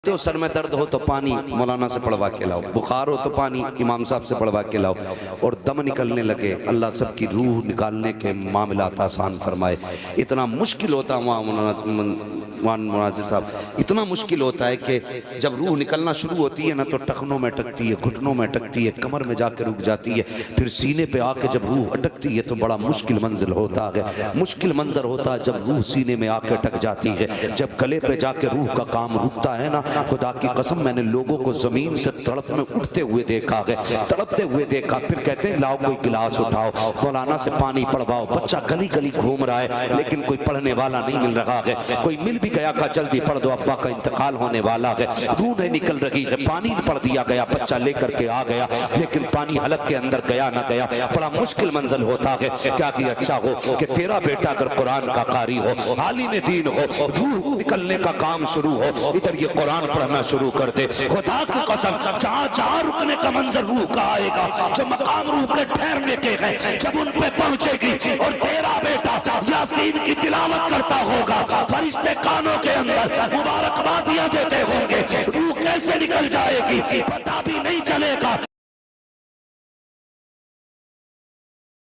तो सर में दर्द हो तो पानी मौलाना से पढ़वा के लाओ, बुखार हो तो पानी इमाम साहब से पढ़वा के लाओ, और दम निकलने लगे अल्लाह सबकी रूह निकालने के मामलात आसान फरमाए। इतना मुश्किल होता है वहाँ मुनाजिर साहब, इतना मुश्किल होता है कि जब रूह निकलना शुरू होती है ना तो टखनों में अटकती है, घुटनों में अटकती है, कमर में जाकर रुक जाती है, फिर सीने पे आके जब रूह अटकती है तो बड़ा मुश्किल मंजिल होता है। मुश्किल मंजर होता है जब रूह सीने में आके अटक जाती है, जब गले पे जाके रूह का काम रुकता है ना। खुदा की कसम मैंने लोगों को जमीन से तड़प में उठते हुए देखा है, तड़पते हुए देखा, फिर कहते हैं लाओ कोई गिलास उठाओ, मौलाना से पानी पढ़वाओ। बच्चा गली गली घूम रहा है लेकिन कोई पढ़ने वाला नहीं मिल रहा है, कोई मिल भी गया का जल्दी पढ़ दो अब्बा का इंतकाल होने वाला है, रूह नहीं निकल रही है, पानी पढ़ दिया गया, बच्चा लेकर के आ गया लेकिन पानी हलक के अंदर गया ना गया। बड़ा मुश्किल मंजिल होता है। क्या कि अच्छा हो कि तेरा बेटा अगर कुरान का कारी हो, आलिम दीन हो, रूह निकलने का काम शुरू हो, इधर ये कुरान पढ़ना शुरू कर दे। खुदा की कसम जहाँ जहाँ रुकने का मंजर रूह का आएगा, जो मकाम रूह के ठहरने के हैं, जब उन पे पहुंचेगी और तेरा बेटा यासीन की तिलावत करता होगा, फरिश्ते कानों के अंदर मुबारकबादियां देते होंगे, रूह कैसे निकल जाएगी पता भी नहीं चलेगा।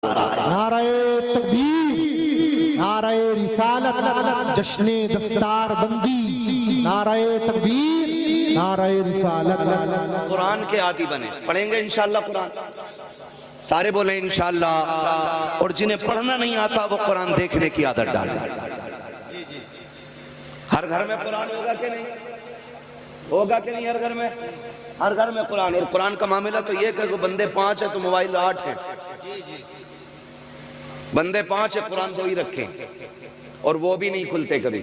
नाराए तकबीर, नाराए रिसालत, जश्ने दस्तार बंदी, नाराए तकबीर, नाराए रिसालत। कुरान के आदी बने, पढ़ेंगे इंशाअल्लाह कुरान, सारे बोले इंशाअल्लाह। और जिन्हें पढ़ना नहीं आता वो कुरान देखने की आदत डाल। हर घर में कुरान होगा कि नहीं, होगा कि नहीं? हर घर में, हर घर में कुरान। और कुरान का मामला तो ये कि बंदे 5 है तो मोबाइल 8 है, बंदे 5 है कुरान 2 ही रखे और वो भी नहीं खुलते कभी।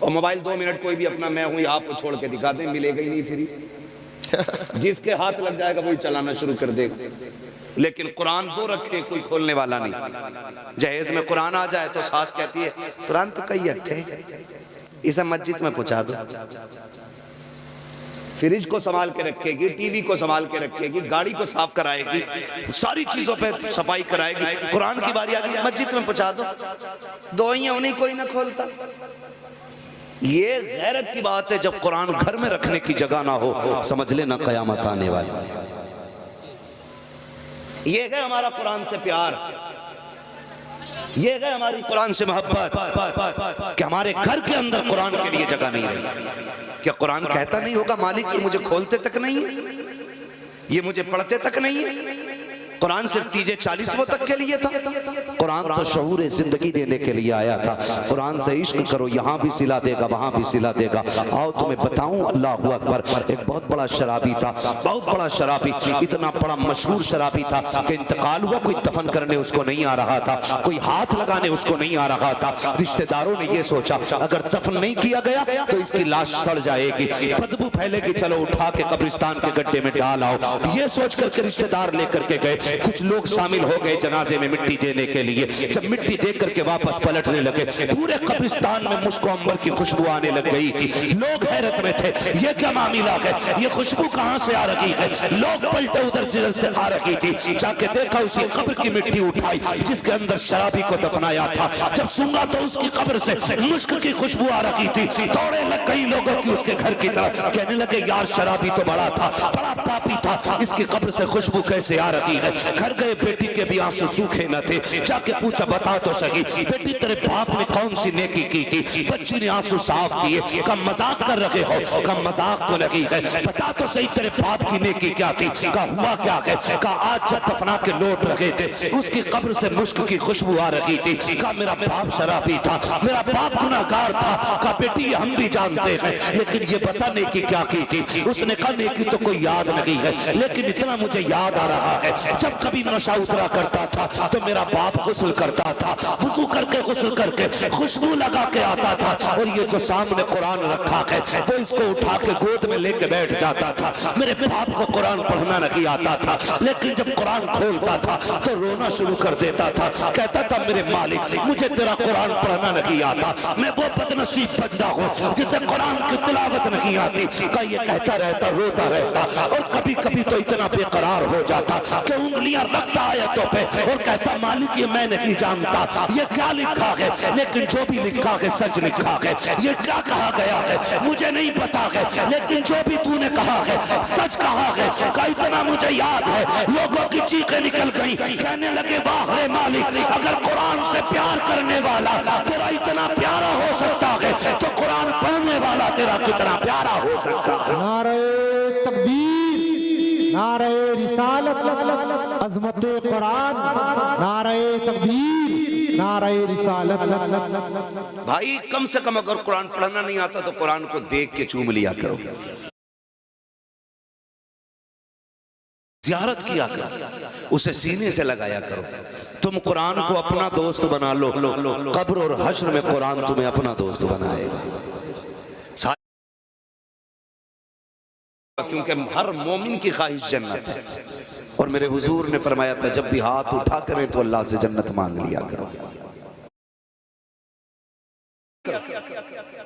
और मोबाइल 2 मिनट कोई भी अपना मैं हूं आप छोड़ के दिखा दे, मिलेगा ही नहीं फ्री। जिसके हाथ लग जाएगा वही चलाना शुरू कर देगा। लेकिन कुरान 2 रखे, कोई खोलने वाला नहीं। जहेज में कुरान आ जाए तो सास कहती है कुरान तो कई रखे, इसे मस्जिद में पहुंचा दो। फ्रिज को संभाल के रखेगी, टीवी को संभाल के रखेगी, गाड़ी को साफ कराएगी, सारी चीजों पे सफाई कराएगी। कुरान की बारी आ गई मस्जिद में पहुंचा दो, 2 ही उन्हीं कोई ना खोलता। ये गैरत की बात है। जब कुरान घर में रखने की जगह ना हो समझ लेना कयामत आने वाली। ये है हमारा कुरान से प्यार, ये है हमारी कुरान से मोहब्बत कि हमारे घर के अंदर कुरान के लिए जगह नहीं रही। क्या कुरान कहता नहीं होगा मालिक ये मुझे खोलते तक नहीं है, ये मुझे पढ़ते तक नहीं है? कुरान सिर्फ 40वां तक के लिए था। कुरान तो शऊर जिंदगी देने के लिए आया था। कुरान से इश्क करो, यहाँ भी सिला देगा वहाँ भी सिला देगा। आओ तुम्हें बताऊं, अल्लाह अकबर, एक बहुत बड़ा शराबी था, बहुत बड़ा शराबी, इतना बड़ा मशहूर शराबी था कि इंतकाल हुआ, कोई दफन करने उसको नहीं आ रहा था, कोई हाथ लगाने उसको नहीं आ रहा था। रिश्तेदारों ने यह सोचा अगर दफन नहीं किया गया तो इसकी लाश सड़ जाएगी, बदबू फैलेगी, चलो उठा के कब्रिस्तान के गड्ढे में डाल आओ। ये सोच करके रिश्तेदार लेकर के गए। कुछ लोग शामिल हो गए जनाजे में मिट्टी देने के लिए। जब मिट्टी दे करके वापस पलटने लगे, पूरे कब्रिस्तान में मुश्को अंबर की खुशबू आने लग गई थी। लोग हैरत में थे, ये क्या मामला है, ये खुशबू कहां से आ रही है? लोग पलटे उधर जिधर से आ रही थी, जाके देखा उसी कब्र की मिट्टी उठाई जिसके अंदर शराबी को दफनाया था। जब सूंघा तो उसकी कब्र से मुश्क की खुशबू आ रही थी। दौड़े लग गई लोगों की उसके घर की तरफ, कहने लगे यार शराबी तो बड़ा था, बड़ा पापी था, इसकी कब्र से खुशबू कैसे आ रही है? घर गए, बेटी के भी आंसू सूखे न थे। जाके पूछा बता तो सही बेटी तेरे बाप ने कौन सी नेकी की थी? बच्ची ने आंसू साफ किए। कम मजाक कर रहे हो? कम मजाक तो लगी है, बता तो सही तेरे बाप की नेकी क्या थी? का हुआ क्या है? का आज जब दफना के लौट रहे थे उसकी कब्र से मुश्क की खुशबू आ रही थी। का मेरा बाप शराबी था, मेरा बाप गुनाहगार था। का बेटी हम भी जानते हैं, लेकिन ये बता नेकी क्या की थी? उसने कहा नेकी तो कोई याद नहीं है, लेकिन इतना मुझे याद आ रहा है जब कभी नशा उतरा करता था तो मेरा बाप गुस्ल करता था, वुजू करके गुस्ल करके खुशबू लगा के आता था, और ये जो सामने कुरान रखा है वो इसको उठा के गोद में लेके बैठ जाता था। मेरे बाप को कुरान पढ़ना नहीं आता था, लेकिन जब कुरान खोलता था तो रोना शुरू कर देता था। कहता था मेरे मालिक मुझे तेरा कुरान पढ़ना नहीं आता, मैं वो बदनसीब बंदा हूँ जिसे कुरान की तिलावत नहीं आती। का ये कहता रहता, रोता रहता, और कभी कभी तो इतना बेकरार हो जाता कि उंगलियां रखता आयतों पे और कहता मालिक ये मैं नहीं जानता ये क्या लिखा है, लेकिन जो भी लिखा है सच लिखा है। ये क्या कहा गया है मुझे नहीं पता है, लेकिन जो भी तूने कहा है सच कहा है। का इतना मुझे याद है लोगों की चीखें निकल गई, कहने लगे वाह रे मालिक, अगर कुरान से प्यार करने वाला तेरा इतना प्यारा हो सकता है तो कुरान पढ़ने वाला तेरा कितना प्यारा हो सकता है। नारे तकबीर, नारे रिसालत, अजमत कुरान, नारे तकबीर, नारे रिसालत। भाई कम से कम अगर कुरान पढ़ना नहीं आता तो कुरान को देख के चूम लिया करो, ज़ियारत किया करो, उसे सीने से लगाया करो। तुम कुरान को अपना दोस्त बना लो, कब्र और हश्र में कुरान तुम्हें अपना दोस्त बनाएगा। क्योंकि हर मोमिन की ख्वाहिश जन्नत है, और मेरे हुजूर ने फरमाया था जब भी हाथ उठा करें तो अल्लाह से जन्नत मांग लिया करो।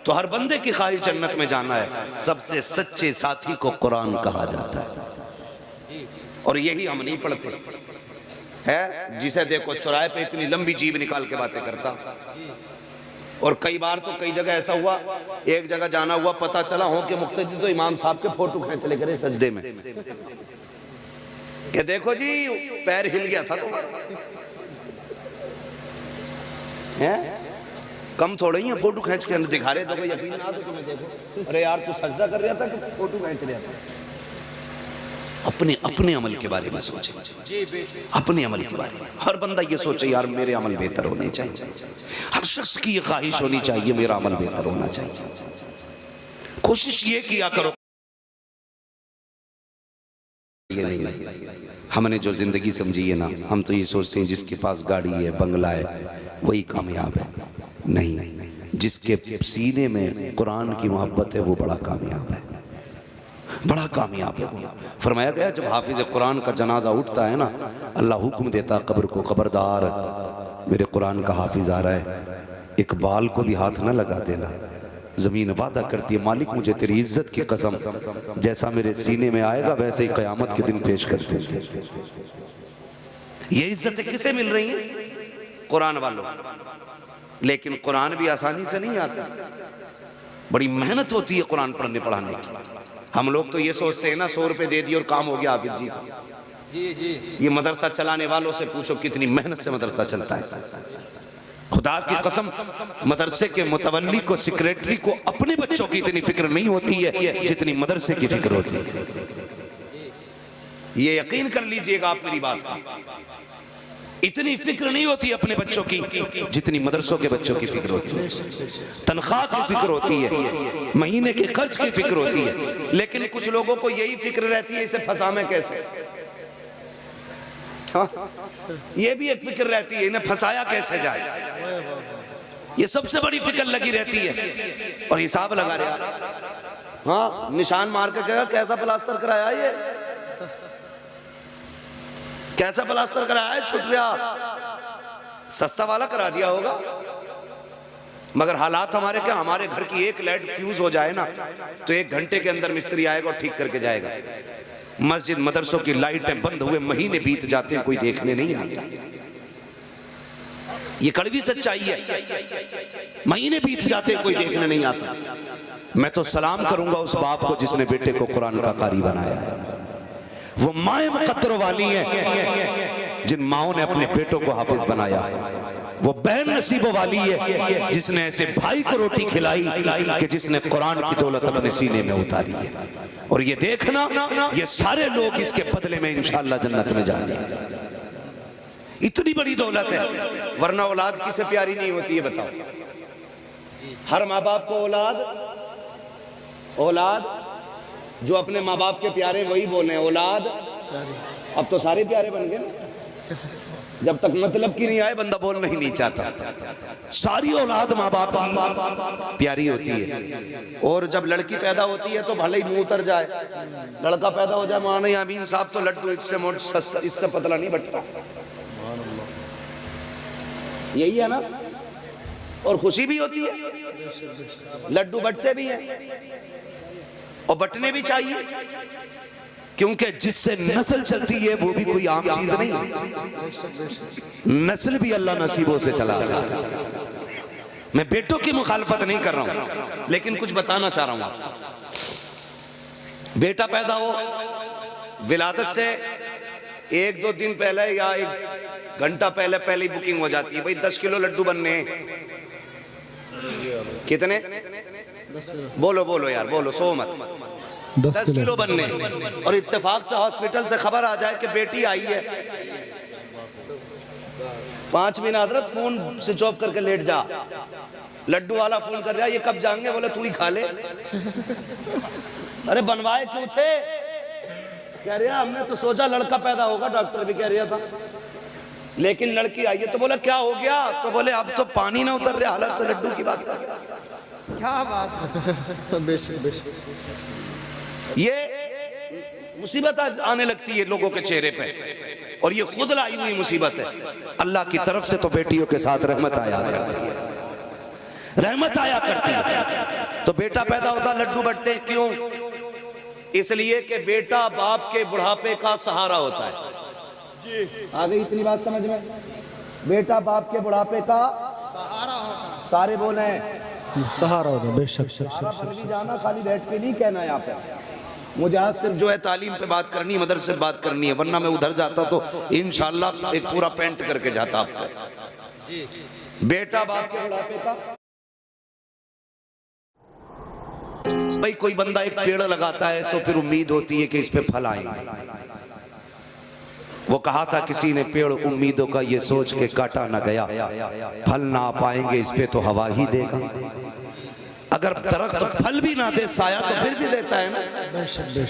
तो हर बंदे की ख्वाहिश जन्नत में जाना है। सबसे सच्चे साथी को कुरान कहा जाता है, और यही हम नहीं पढ़ते है। जिसे देखो चौराहे पे इतनी लंबी जीभ निकाल के बातें करता। और कई बार तो कई जगह ऐसा हुआ, एक जगह जाना हुआ, पता चला हो कि मुक्तदी तो इमाम साहब के फोटो खींच ले करे सजदे में, कि देखो जी पैर हिल गया था तुम्हारा है। कम थोड़े ही है फोटो खींच के दिखा रहे, देखो यकीन ना तो तुम्हें देखो, अरे यार तू सजदा कर रहा था कि फोटो खींच रहा था। अपने अपने अमल के बारे में सोचे, अपने अमल के बारे में हर बंदा ये सोचे यार मेरे अमल बेहतर होने चाहिए। हर शख्स की ये ख्वाहिश होनी चाहिए मेरा अमल बेहतर होना चाहिए। कोशिश ये किया करो। ये नहीं, हमने जो जिंदगी समझी है ना, हम तो ये सोचते हैं जिसके पास गाड़ी है, बंगला है, वही कामयाब है। नहीं, जिसके सीने में कुरान की मोहब्बत है वो बड़ा कामयाब है, बड़ा कामयाब है। फरमाया गया जब हाफिज कुरान का जनाजा उठता है ना, अल्लाह हुक्म देता कब्र को, खबरदार मेरे कुरान का हाफिज आ रहा है, एक बाल को भी हाथ न लगा देना। जमीन वादा करती है मालिक मुझे तेरी इज्जत की कसम, जैसा मेरे सीने में आएगा वैसे ही कयामत के दिन पेश कर देंगे। ये इज्जतें किसे मिल रही हैं? कुरान वालों। लेकिन कुरान भी आसानी से नहीं आता, बड़ी मेहनत होती है कुरान पढ़ने पढ़ाने की। हम लोग तो ये सोचते हैं ना 100 रुपए दे दिए और काम हो गया हाफिज जी। ये मदरसा चलाने वालों से पूछो कितनी मेहनत से मदरसा चलता है। खुदा की कसम मदरसे के मुतवल्ली को, सेक्रेटरी को अपने बच्चों की इतनी फिक्र नहीं होती है जितनी मदरसे की फिक्र होती है। ये यकीन कर लीजिएगा आप मेरी बात का, इतनी फिक्र नहीं होती अपने बच्चों की जितनी मदरसों के बच्चों की फिक्र होती है। तनख्वाह की फिक्र होती है, महीने के खर्च की फिक्र होती है। लेकिन कुछ लोगों को यही फिक्र रहती है इसे फंसाना कैसे। हाँ, ये भी एक फिक्र रहती है इन्हें फंसाया कैसे जाए, ये सबसे बड़ी फिक्र लगी रहती है। और हिसाब लगा रहे, हाँ निशान मार के कहा कैसा प्लास्टर कराया, ये कैसा प्लास्टर कराया है, छुट गया, सस्ता वाला करा दिया होगा। मगर हालात हमारे क्या, हमारे घर की एक लाइट फ्यूज हो जाए ना तो 1 घंटे के अंदर मिस्त्री आएगा और ठीक करके जाएगा। मस्जिद मदरसों की लाइटें बंद हुए महीने बीत जाते हैं, कोई देखने नहीं आता। ये कड़वी सच्चाई है, महीने बीत जाते हैं कोई देखने नहीं आता। मैं तो सलाम करूंगा उस बाप को जिसने बेटे को कुरान का कारी बनाया है। वो माए मुकद्दर वाली हैं जिन माओं ने अपने बेटों को हाफिज बनाया है। वो बहन नसीबों वाली है जिसने ऐसे भाई को रोटी खिलाई कि जिसने कुरान की दौलत अपने सीने में उतारी है। और ये देखना, ये सारे लोग इसके बदले में इंशाअल्लाह जन्नत में जाएंगे। इतनी बड़ी दौलत है, वरना औलाद किसे प्यारी नहीं होती है बताओ। हर माँ बाप को औलाद जो अपने माँ बाप के प्यारे वही बोले औलाद। अब तो सारे प्यारे बन गए ना, जब तक मतलब की नहीं आए बंदा बोलना ही नहीं चाहता। सारी औलाद माँ बाप की प्यारी होती है। और जब लड़की पैदा होती है तो भले ही मुंह उतर जाए, लड़का पैदा हो जाए माने अमीन साहब तो लड्डू इससे पतला नहीं बटता, यही है ना। और खुशी भी होती है, लड्डू बटते भी हैं और बटने भी चाहिए। क्योंकि जिससे नस्ल चलती है वो भी कोई आम चीज नहीं, नस्ल भी अल्लाह नसीबों से चला। मैं बेटों की मुखालफत नहीं कर रहा हूं, लेकिन कुछ बताना चाह रहा हूं। बेटा पैदा हो, विलादत से 1-2 दिन पहले या 1 घंटा पहले ही बुकिंग हो जाती है, भाई 10 किलो लड्डू बनने हैं। कितने? बोलो यार, बोलो, सो मत। 10 किलो बनने, और इत्तेफाक से हॉस्पिटल से खबर आ जाए कि बेटी आई है, 5 मिनट हजरत फोन स्विच ऑफ करके लेट जा। लड्डू वाला फोन कर रहा है, ये कब जाएंगे? बोले तू ही खा ले। अरे बनवाए क्यों थे? कह रहा हमने तो सोचा लड़का पैदा होगा, डॉक्टर भी कह रहा था, लेकिन लड़की आई है। तो बोला क्या हो गया? तो बोले अब तो पानी ना उतर रहा, हालत से लड्डू की बात कर। क्या बात है। बेशक ये मुसीबत आने लगती है लोगों के चेहरे पे, और ये खुद लाई हुई मुसीबत है। अल्लाह की तरफ से तो बेटियों के साथ रहमत आया करती है। तो बेटा पैदा होता, लड्डू बंटते क्यों? इसलिए कि बेटा बाप के बुढ़ापे का सहारा होता है। आ गई इतनी बात समझ में? बेटा बाप के बुढ़ापे का सहारा होता है। सारे बोले सहारा होता है। बेशक जाना, खाली बैठ के नहीं कहना। यहाँ पे मुझे आज सिर्फ जो है तालीम पे बात करनी है, मदरसे से बात करनी है, वरना मैं उधर जाता तो इंशाल्लाह एक पूरा पेंट करके जाता आपको। बेटा बाप के बुढ़ापे का, भाई कोई बंदा एक पेड़ लगाता है तो फिर उम्मीद होती है कि इस पे फल आए। वो कहा था किसी ने, पेड़ उम्मीदों का ये सोच के काटा ना गया, फल ना आ पाएंगे इस पे तो हवा ही देगा। अगर दरख्त तो फल भी ना दे, साया तो फिर भी देता है ना।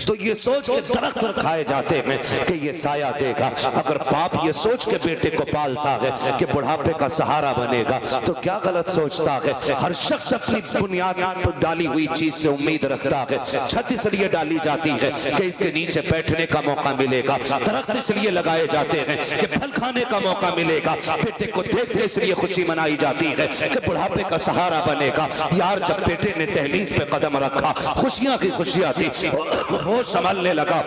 तो ये सोच के दरख्त रखाए जाते हैं कि ये साया देगा। अगर बाप ये सोच के बेटे को पालता है कि बुढ़ापे का सहारा बनेगा, तो क्या गलत सोचता है। हर शख्स अपनी बुनियाद पर डाली हुई चीज से उम्मीद रखता है। छत इसलिए डाली जाती है कि इसके नीचे बैठने का मौका मिलेगा, दरख्त इसलिए लगाए जाते हैं कि फल खाने का मौका मिलेगा, बेटे को देख के इसलिए खुशी मनाई जाती है कि बुढ़ापे का सहारा बनेगा। यार जब बेटे ने दहलीज पे कदम रखा, खुशियां की खुशियां थी, होश संभलने लगा,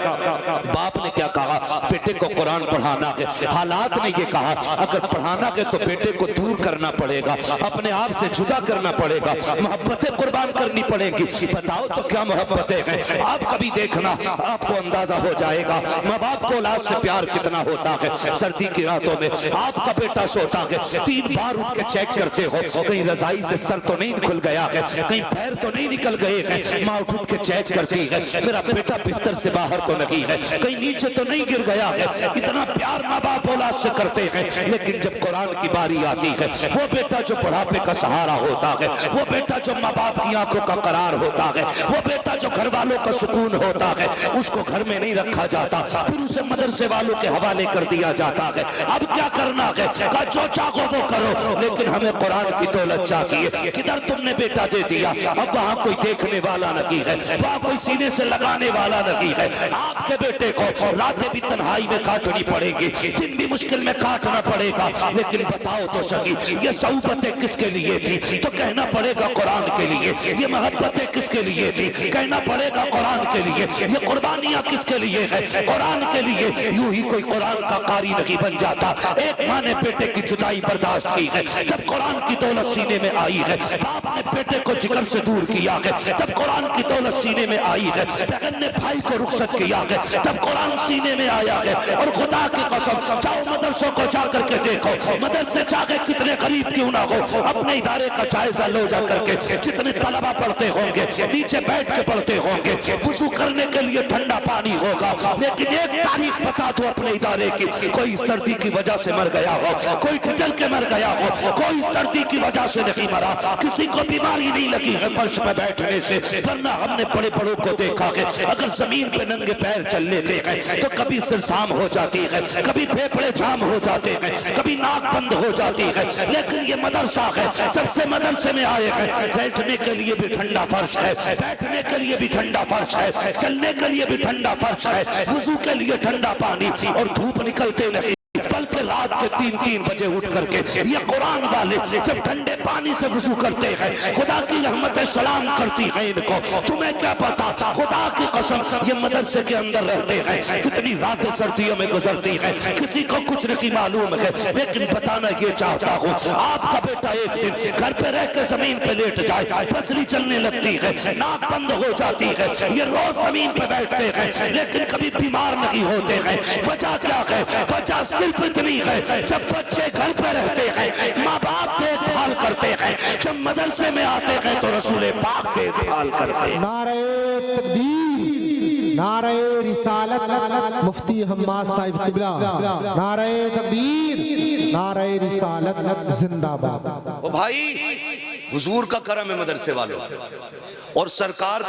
बाप ने क्या कहा? बेटे को कुरान पढ़ाना है। हालात ने ये कहा अगर पढ़ाना है तो बेटे को दूर करना पड़ेगा, अपने आप से जुदा करना पड़ेगा, मोहब्बतें कुर्बान करनी पड़ेगी। बताओ तो क्या मोहब्बतें हैं? आप कभी देखना, आपको अंदाजा हो जाएगा माँ बाप को औलाद से प्यार कितना होता है। सर्दी की रातों में आपका बेटा सोता है, 3 बार उठ के चेक करते हो कहीं रजाई से सर तो नहीं खुल गया है, कहीं पैर तो नहीं निकल गए हैं। माँ उठ के चेक करती है मेरा बेटा बिस्तर से बाहर तो नहीं है, कहीं नीचे तो नहीं गिर गया है। इतना प्यार माँ बाप औलाद से करते हैं। लेकिन जब कुरान की बारी आती है, वो बेटा जो बुढ़ापे का सहारा होता है, वो बेटा जो माँ बाप की आंखों का करार होता है, वो बेटा जो घर वालों का सुकून होता है, उसको घर में नहीं रखा जाता, फिर उसे मदरसे वालों के हवाले कर दिया जाता है। अब क्या करना है? कहा जो चाहो वो करो, लेकिन हमें कुरान की दौलत चाहिए। किधर तुमने बेटा दे दिया, अब वहाँ कोई देखने वाला नहीं है, वहाँ कोई सीने से लगाने वाला नहीं है। आपके बेटे को रातें भी तन्हाई में काटनी पड़ेगी, दिन भी मुश्किल में काटना पड़ेगा। लेकिन बताओ तो सही, ये सोबतें किसके लिए थी? तो कहना पड़ेगा कुरान के लिए। ये मोहब्बतें किसके लिए थी? कहना पड़ेगा कुरान के लिए। ये कुर्बानियां किसके लिए है? कुरान के लिए। यूं ही कोई कुरान का कारी नहीं बन जाता। एक माँ ने बेटे की जुदाई बर्दाश्त की है, जब कुरान की दौलत सीने में आई है। बाप ने बेटे को जिगर से दूर किया है, जब कुरान की दौलत सीने में आई है। बहन ने भाई को रुखसत किया है, जब कुरान सीने में आया है। और खुदा की कसम, जाओ मदरसों को जाकर के देखो, मदरसे जाके कितने गरीब क्यों ना हो, अपने इदारे का जायजा लो जा करके। जितने तलबा पढ़ते होंगे, नीचे बैठ के पढ़ते होंगे, वुजू करने के लिए ठंडा पानी होगा, लेकिन एक तारीख बता दो अपने इदारे की, कोई सर्दी की वजह से मर गया हो, कोई ठंडल के मर गया हो, कोई सर्दी की वजह से नहीं मरा, किसी को बीमारी नहीं लगी है फर्श पे बैठने से। वरना हमने बड़े बड़ों को देखा है, अगर जमीन पे नंगे पैर चल लेते हैं तो कभी सिर शाम हो जाती है, कभी फेफड़े जाम हो जाते हैं, कभी नाक बंद हो जाती है। लेकिन ये मदरसा है, जब से मदरसे में आए हैं, बैठने के लिए भी ठंडा फर्श है, बैठने के लिए भी ठंडा फर्श है, चलने के लिए भी ठंडा फर्श है, वुजू के लिए ठंडा पानी, और धूप निकलते नहीं, के रात के 3-3 बजे उठ करके ये कुरान वाले जब ठंडे पानी से वुजू करते हैं, खुदा की रहमतें सलाम करती हैं इनको। तुम्हें क्या पता, खुदा की कसम ये मदरसे के अंदर रहते हैं, कितनी रातें सर्दियों में गुजरती हैं, किसी को कुछ नहीं मालूम है। लेकिन बताना ये चाहता हूँ, आपका बेटा एक दिन घर पे रह के जमीन पे लेट जाए, पसली चलने लगती है, नाक बंद हो जाती है, ये रोज जमीन पे बैठते हैं लेकिन कभी बीमार नहीं होते हैं। वजह क्या है? वजह सिर्फ इतनी है, जब बच्चे घर पे रहते हैं माँ बाप देखभाल करते हैं, जब मदरसे में आते हैं तो रसूल पाक देखभाल करते हैं। नारे तकबीर, नारे रिसालत, मुफ्ती हम्माद साहिब किबला, नारे तकबीर, नारे रिसालत जिंदाबाद। ओ भाई, हुजूर का करम है मदरसे वालों और सरकार